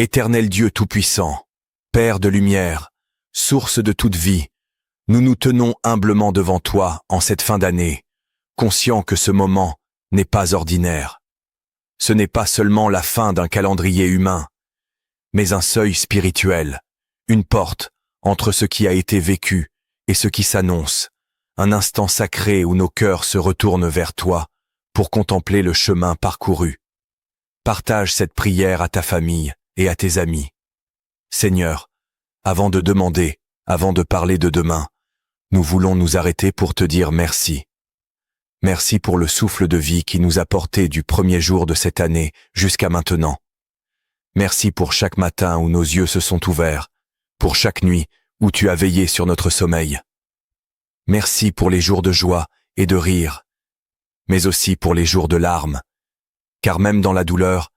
Éternel Dieu Tout-Puissant, Père de lumière, source de toute vie, nous nous tenons humblement devant toi en cette fin d'année, conscients que ce moment n'est pas ordinaire. Ce n'est pas seulement la fin d'un calendrier humain, mais un seuil spirituel, une porte entre ce qui a été vécu et ce qui s'annonce, un instant sacré où nos cœurs se retournent vers toi pour contempler le chemin parcouru. Partage cette prière à ta famille et à tes amis. Seigneur, avant de demander, avant de parler de demain, nous voulons nous arrêter pour te dire merci. Merci pour le souffle de vie qui nous a porté du premier jour de cette année jusqu'à maintenant. Merci pour chaque matin où nos yeux se sont ouverts, pour chaque nuit où tu as veillé sur notre sommeil. Merci pour les jours de joie et de rire, mais aussi pour les jours de larmes, car même dans la douleur,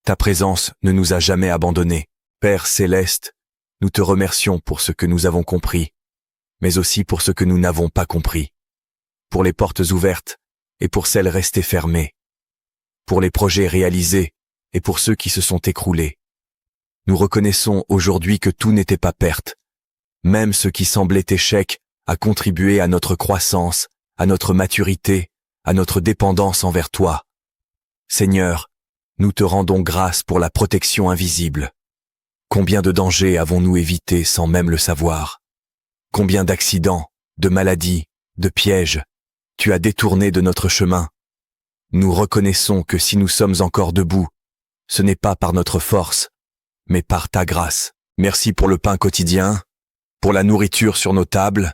ta présence ne nous a jamais abandonnés. Père céleste, nous te remercions pour ce que nous avons compris, mais aussi pour ce que nous n'avons pas compris, pour les portes ouvertes et pour celles restées fermées, pour les projets réalisés et pour ceux qui se sont écroulés. Nous reconnaissons aujourd'hui que tout n'était pas perte, même ce qui semblait échec a contribué à notre croissance, à notre maturité, à notre dépendance envers toi. Seigneur, nous te rendons grâce pour la protection invisible. Combien de dangers avons-nous évités sans même le savoir? Combien d'accidents, de maladies, de pièges, tu as détournés de notre chemin? Nous reconnaissons que si nous sommes encore debout, ce n'est pas par notre force, mais par ta grâce. Merci pour le pain quotidien, pour la nourriture sur nos tables,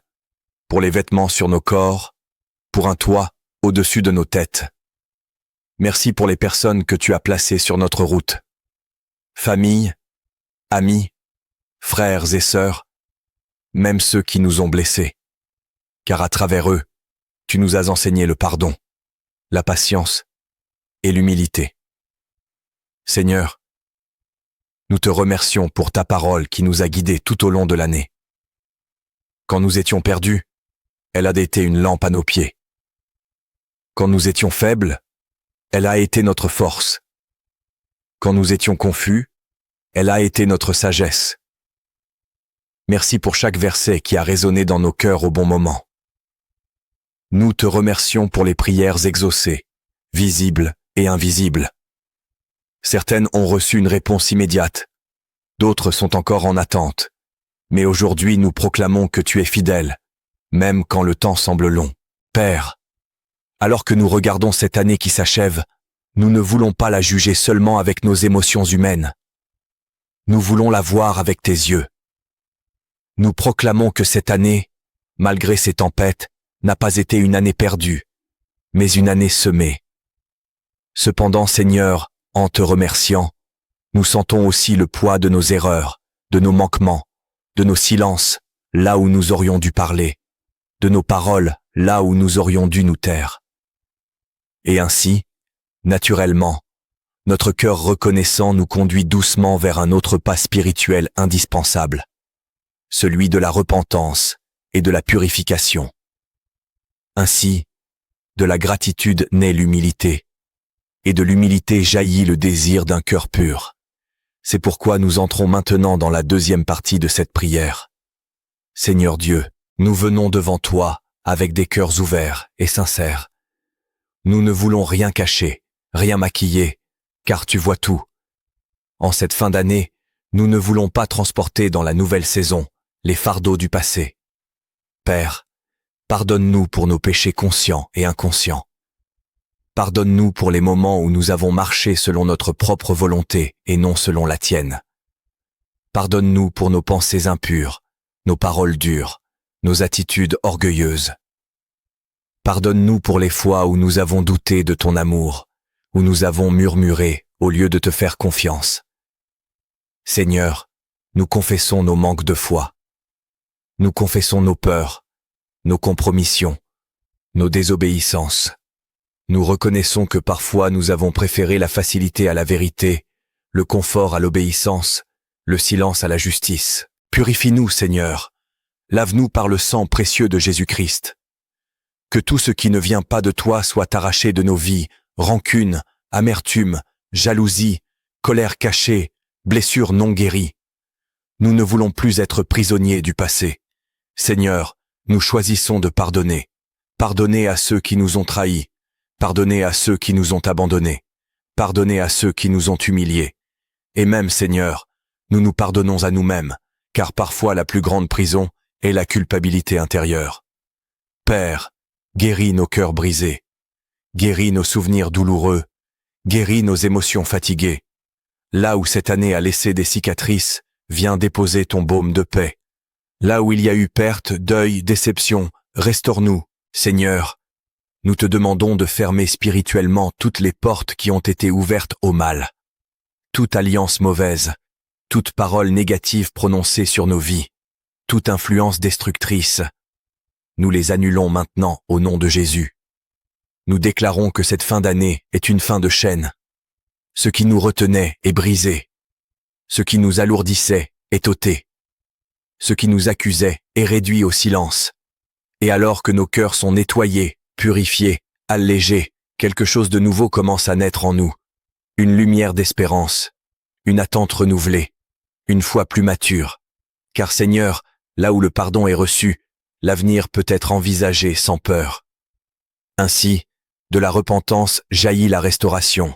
pour les vêtements sur nos corps, pour un toit au-dessus de nos têtes. Merci pour les personnes que tu as placées sur notre route. Famille, amis, frères et sœurs, même ceux qui nous ont blessés. Car à travers eux, tu nous as enseigné le pardon, la patience et l'humilité. Seigneur, nous te remercions pour ta parole qui nous a guidés tout au long de l'année. Quand nous étions perdus, elle a été une lampe à nos pieds. Quand nous étions faibles, elle a été notre force. Quand nous étions confus, elle a été notre sagesse. Merci pour chaque verset qui a résonné dans nos cœurs au bon moment. Nous te remercions pour les prières exaucées, visibles et invisibles. Certaines ont reçu une réponse immédiate, d'autres sont encore en attente. Mais aujourd'hui nous proclamons que tu es fidèle, même quand le temps semble long. Père, alors que nous regardons cette année qui s'achève, nous ne voulons pas la juger seulement avec nos émotions humaines. Nous voulons la voir avec tes yeux. Nous proclamons que cette année, malgré ces tempêtes, n'a pas été une année perdue, mais une année semée. Cependant, Seigneur, en te remerciant, nous sentons aussi le poids de nos erreurs, de nos manquements, de nos silences, là où nous aurions dû parler, de nos paroles, là où nous aurions dû nous taire. Et ainsi, naturellement, notre cœur reconnaissant nous conduit doucement vers un autre pas spirituel indispensable, celui de la repentance et de la purification. Ainsi, de la gratitude naît l'humilité, et de l'humilité jaillit le désir d'un cœur pur. C'est pourquoi nous entrons maintenant dans la deuxième partie de cette prière. Seigneur Dieu, nous venons devant toi avec des cœurs ouverts et sincères. Nous ne voulons rien cacher, rien maquiller, car tu vois tout. En cette fin d'année, nous ne voulons pas transporter dans la nouvelle saison les fardeaux du passé. Père, pardonne-nous pour nos péchés conscients et inconscients. Pardonne-nous pour les moments où nous avons marché selon notre propre volonté et non selon la tienne. Pardonne-nous pour nos pensées impures, nos paroles dures, nos attitudes orgueilleuses. Pardonne-nous pour les fois où nous avons douté de ton amour, où nous avons murmuré au lieu de te faire confiance. Seigneur, nous confessons nos manques de foi. Nous confessons nos peurs, nos compromissions, nos désobéissances. Nous reconnaissons que parfois nous avons préféré la facilité à la vérité, le confort à l'obéissance, le silence à la justice. Purifie-nous, Seigneur. Lave-nous par le sang précieux de Jésus-Christ. Que tout ce qui ne vient pas de toi soit arraché de nos vies, rancune, amertume, jalousie, colère cachée, blessures non guéries. Nous ne voulons plus être prisonniers du passé. Seigneur, nous choisissons de pardonner. Pardonner à ceux qui nous ont trahis. Pardonner à ceux qui nous ont abandonnés. Pardonner à ceux qui nous ont humiliés. Et même, Seigneur, nous nous pardonnons à nous-mêmes, car parfois la plus grande prison est la culpabilité intérieure. Père, guéris nos cœurs brisés. Guéris nos souvenirs douloureux. Guéris nos émotions fatiguées. Là où cette année a laissé des cicatrices, viens déposer ton baume de paix. Là où il y a eu perte, deuil, déception, restaure-nous, Seigneur. Nous te demandons de fermer spirituellement toutes les portes qui ont été ouvertes au mal. Toute alliance mauvaise, toute parole négative prononcée sur nos vies, toute influence destructrice, nous les annulons maintenant au nom de Jésus. Nous déclarons que cette fin d'année est une fin de chaîne. Ce qui nous retenait est brisé. Ce qui nous alourdissait est ôté. Ce qui nous accusait est réduit au silence. Et alors que nos cœurs sont nettoyés, purifiés, allégés, quelque chose de nouveau commence à naître en nous. Une lumière d'espérance, une attente renouvelée, une foi plus mature. Car Seigneur, là où le pardon est reçu, l'avenir peut être envisagé sans peur. Ainsi, de la repentance jaillit la restauration,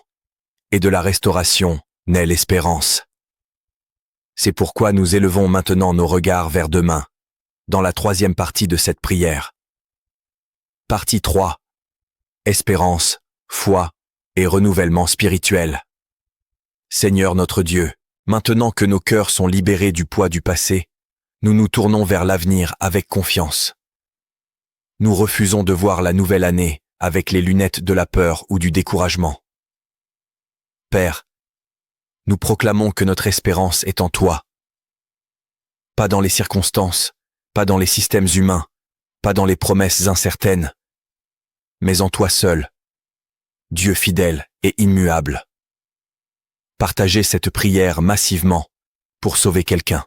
et de la restauration naît l'espérance. C'est pourquoi nous élevons maintenant nos regards vers demain, dans la troisième partie de cette prière. Partie 3. Espérance, foi et renouvellement spirituel. Seigneur notre Dieu, maintenant que nos cœurs sont libérés du poids du passé, nous nous tournons vers l'avenir avec confiance. Nous refusons de voir la nouvelle année avec les lunettes de la peur ou du découragement. Père, nous proclamons que notre espérance est en toi. Pas dans les circonstances, pas dans les systèmes humains, pas dans les promesses incertaines, mais en toi seul, Dieu fidèle et immuable. Partagez cette prière massivement pour sauver quelqu'un.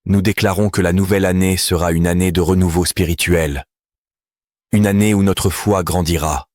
Nous déclarons que la nouvelle année sera une année de renouveau spirituel, une année où notre foi grandira,